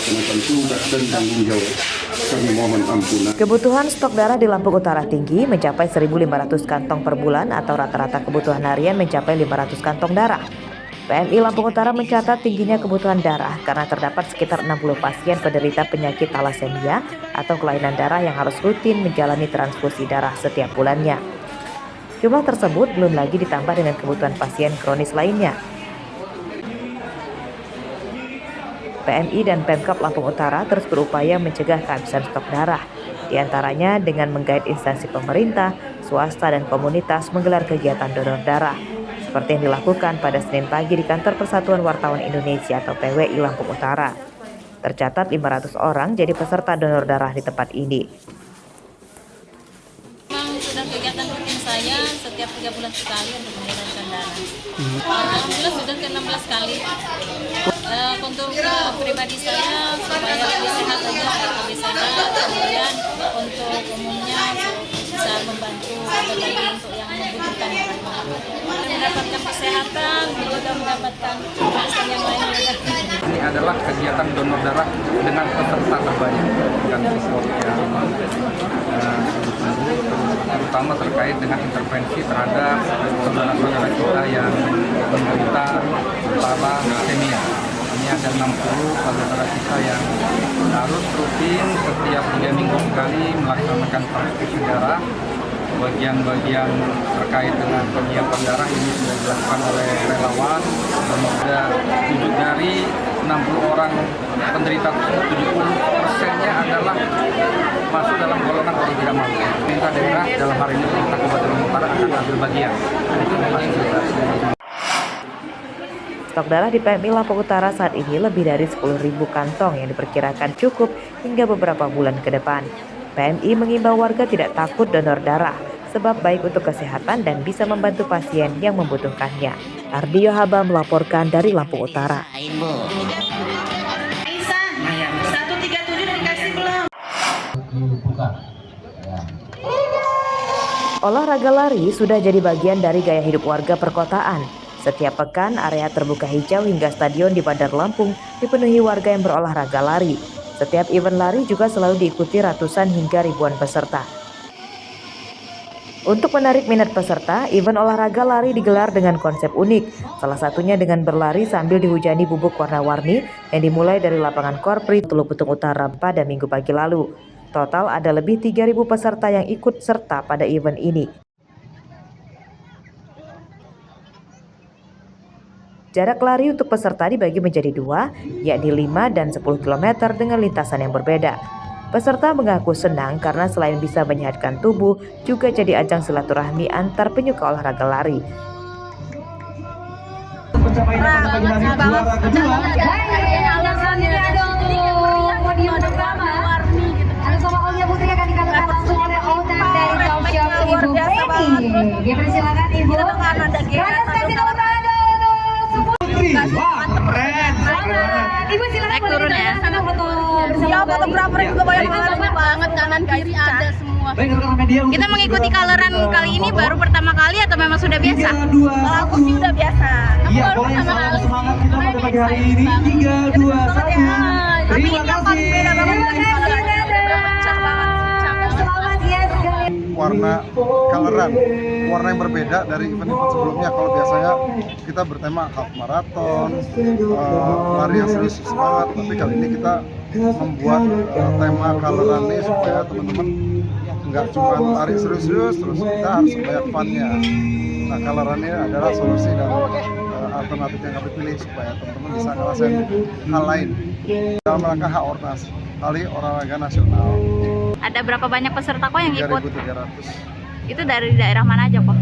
melaksanakan tugas dan tanggung jawab. Kami mohon ampunan. Kebutuhan stok darah di Lampung Utara tinggi, mencapai 1.500 kantong per bulan atau rata-rata kebutuhan harian mencapai 500 kantong darah. PMI Lampung Utara mencatat tingginya kebutuhan darah karena terdapat sekitar 60 pasien penderita penyakit talasemia atau kelainan darah yang harus rutin menjalani transfusi darah setiap bulannya. Jumlah tersebut belum lagi ditambah dengan kebutuhan pasien kronis lainnya. PMI dan Pemkab Lampung Utara terus berupaya mencegah kehabisan stok darah, di antaranya dengan menggait instansi pemerintah, swasta, dan komunitas menggelar kegiatan donor darah, seperti yang dilakukan pada Senin pagi di Kantor Persatuan Wartawan Indonesia atau PWI Lampung Utara. Tercatat 500 orang jadi peserta donor darah di tempat ini. Memang sudah kegiatan rutin saya setiap 3 bulan sekali untuk mendonorkan darah. Alhamdulillah sudah ke-16 kali. Untuk pribadi saya supaya lebih sehat aja, lebih sehat. Kemudian untuk umumnya bisa membantu berbagi untuk yang membutuhkan darah. Mendapatkan kesehatan, juga mendapatkan kesehatan yang lain juga. Ini adalah kegiatan donor darah dengan peserta terbanyak dan support yang terutama terkait dengan intervensi terhadap saudara-saudara kita yang menderita talasemia. Ini ada 60 saudara kita yang harus rutin setiap 3 minggu sekali melaksanakan transfusi darah. Bagian-bagian terkait dengan penyiapan darah ini sudah dilakukan oleh relawan. Semoga 7 dari 60 orang penderita tersebut 70%-nya adalah masuk dalam golongan orang tidak mampu. Pemerintah daerah dalam hari ini pemerintah Kabupaten Lampung Utara akan ambil bagian. Itu fasilitasi. Stok darah di PMI Lampung Utara saat ini lebih dari 10.000 kantong yang diperkirakan cukup hingga beberapa bulan ke depan. PMI mengimbau warga tidak takut donor darah, sebab baik untuk kesehatan dan bisa membantu pasien yang membutuhkannya. Ardio Haba melaporkan dari Lampung Utara. Olahraga lari sudah jadi bagian dari gaya hidup warga perkotaan. Setiap pekan, area terbuka hijau hingga stadion di Bandar Lampung dipenuhi warga yang berolahraga lari. Setiap event lari juga selalu diikuti ratusan hingga ribuan peserta. Untuk menarik minat peserta, event olahraga lari digelar dengan konsep unik. Salah satunya dengan berlari sambil dihujani bubuk warna-warni yang dimulai dari lapangan Korpri, Teluk Betung Utara pada Minggu pagi lalu. Total ada lebih 3.000 peserta yang ikut serta pada event ini. Jarak lari untuk peserta dibagi menjadi 2, yakni 5 dan 10 km dengan lintasan yang berbeda. Peserta mengaku senang karena selain bisa menyehatkan tubuh, juga jadi ajang silaturahmi antar penyuka olahraga lari. Dipersilakan Ibu. Ibu silakan turun ya. Ya, fotografer juga banyak banget kanan kiri ada semua. Kita mengikuti coloran kali ini baru pertama kali atau memang sudah biasa? Kalau aku sih udah biasa. Aku baru pertama kali. Semangat kita pada pagi hari ini 3, 2, 1. Terima kasih. Warna coloran, warna yang berbeda dari event-event sebelumnya. Kalau biasanya kita bertema half marathon, lari yang serius semangat, tapi kali ini kita membuat tema coloran ini supaya teman-teman nggak cuma lari serius-serius, terus kita harus banyak fun-nya. Nah, colorannya adalah solusi dan alternatif yang kami pilih supaya teman-teman bisa ngerasain hal lain dalam rangka HORNAS, Hari Olahraga Nasional. Ada berapa banyak peserta kok yang ikut? 3.300. Itu dari daerah mana aja kok?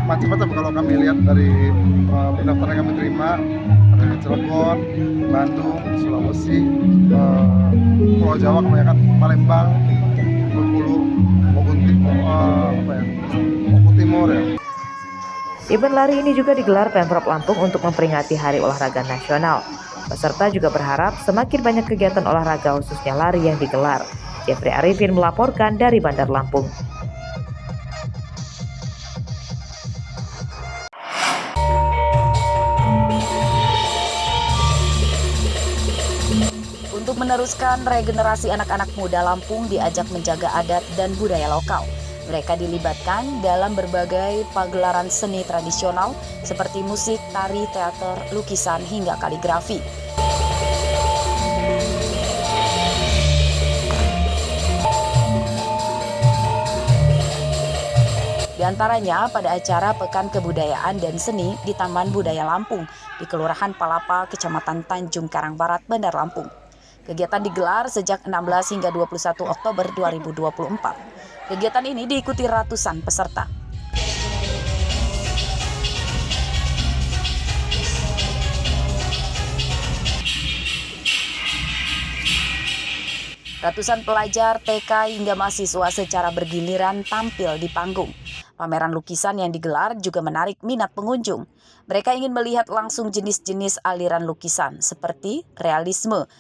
Macam-macam kalau kami lihat dari pendaftaran yang kami terima, ada dari Cilegon, Bandung, Sulawesi, Pulau Jawa kebanyakan, Palembang, Bengkulu, Maupun Timur ya. Event lari ini juga digelar Pemprov Lampung untuk memperingati Hari Olahraga Nasional. Peserta juga berharap semakin banyak kegiatan olahraga khususnya lari yang digelar. Jeffrey Arifin melaporkan dari Bandar Lampung. Untuk meneruskan meneruskan regenerasi anak-anak muda Lampung diajak menjaga adat dan budaya lokal. Mereka dilibatkan dalam berbagai pagelaran seni tradisional seperti musik, tari, teater, lukisan, hingga kaligrafi. Di antaranya pada acara Pekan Kebudayaan dan Seni di Taman Budaya Lampung di Kelurahan Palapa, Kecamatan Tanjung Karang Barat, Bandar Lampung. Kegiatan digelar sejak 16 hingga 21 Oktober 2024. Kegiatan ini diikuti ratusan peserta. Ratusan pelajar TK hingga mahasiswa secara bergiliran tampil di panggung. Pameran lukisan yang digelar juga menarik minat pengunjung. Mereka ingin melihat langsung jenis-jenis aliran lukisan seperti realisme,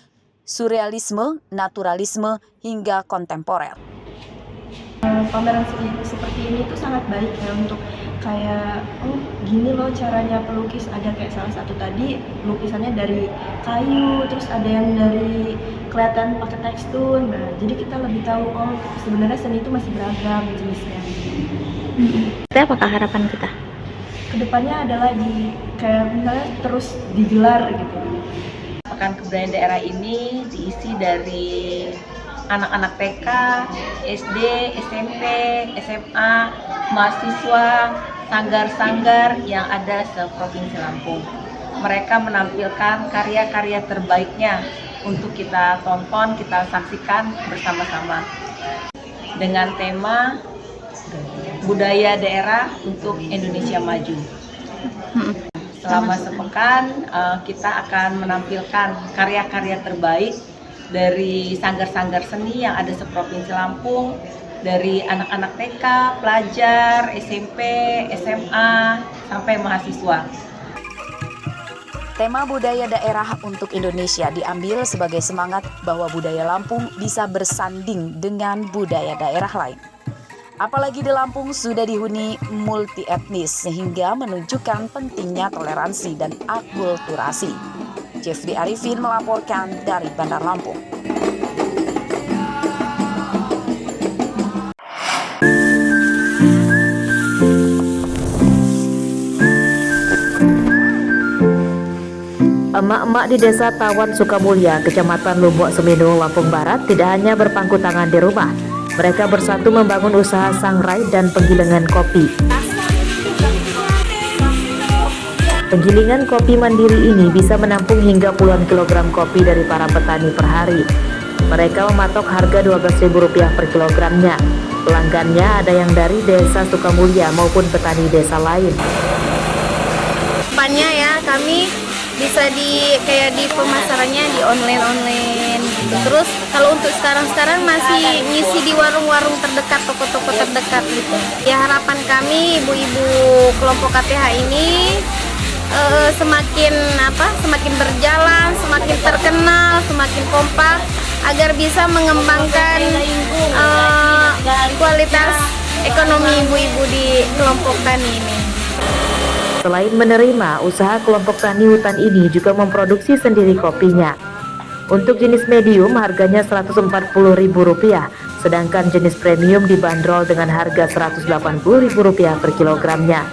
surrealisme, naturalisme, hingga kontemporer. Pameran seperti ini tuh sangat baik ya untuk kayak, oh gini loh caranya pelukis. Ada kayak salah satu tadi lukisannya dari kayu, terus ada yang dari kelihatan pakai tekstur. Nah, jadi kita lebih tahu, oh sebenarnya seni itu masih beragam jenisnya. Itu apakah harapan kita? Kedepannya adalah kayak misalnya terus digelar gitu. Pekan Kebudayaan Daerah ini diisi dari anak-anak TK, SD, SMP, SMA, mahasiswa, sanggar-sanggar yang ada se-Provinsi Lampung. Mereka menampilkan karya-karya terbaiknya untuk kita tonton, kita saksikan bersama-sama. Dengan tema Budaya Daerah untuk Indonesia Maju. Selama sepekan kita akan menampilkan karya-karya terbaik dari sanggar-sanggar seni yang ada se-Provinsi Lampung, dari anak-anak TK, pelajar, SMP, SMA, sampai mahasiswa. Tema budaya daerah untuk Indonesia diambil sebagai semangat bahwa budaya Lampung bisa bersanding dengan budaya daerah lain. Apalagi di Lampung sudah dihuni multi etnis sehingga menunjukkan pentingnya toleransi dan akulturasi. Jeffrey Arifin melaporkan dari Bandar Lampung. Emak-emak di Desa Tawan Sukamulya, Kecamatan Lumbok Seminu, Lampung Barat tidak hanya berpangku tangan di rumah. Mereka bersatu membangun usaha sangrai dan penggilingan kopi. Penggilingan kopi mandiri ini bisa menampung hingga puluhan kilogram kopi dari para petani per hari. Mereka mematok harga Rp12.000 per kilogramnya. Pelanggannya ada yang dari Desa Sukamulya maupun petani desa lain. Depannya ya kami bisa di pemasarannya di online gitu. Terus kalau untuk sekarang masih ngisi di warung-warung terdekat, toko-toko terdekat gitu. Ya harapan kami ibu-ibu kelompok KTH ini semakin berjalan, semakin terkenal, semakin kompak agar bisa mengembangkan kualitas ekonomi ibu-ibu di kelompok tani ini. Selain menerima, usaha kelompok tani hutan ini juga memproduksi sendiri kopinya. Untuk jenis medium harganya Rp140.000, sedangkan jenis premium dibanderol dengan harga Rp180.000 per kilogramnya.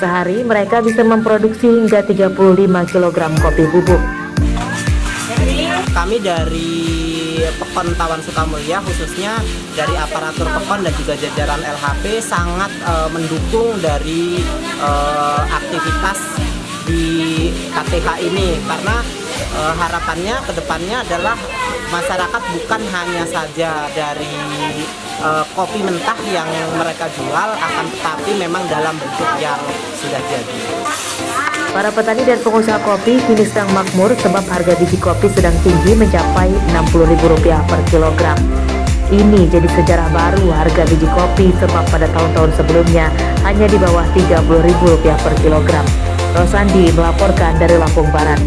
Sehari mereka bisa memproduksi hingga 35 kg kopi bubuk. Kami dari Pekon Tawan Sukamulya, khususnya dari aparatur Pekon dan juga jajaran LHP sangat mendukung dari aktivitas di KTH ini, karena harapannya ke depannya adalah masyarakat bukan hanya saja dari kopi mentah yang mereka jual, akan tetapi memang dalam bentuk yang sudah jadi. Para petani dan pengusaha kopi kini sedang makmur sebab harga biji kopi sedang tinggi mencapai Rp60.000 per kilogram. Ini jadi sejarah baru harga biji kopi sebab pada tahun-tahun sebelumnya hanya di bawah Rp30.000 per kilogram. Rosandi melaporkan dari Lampung Barat.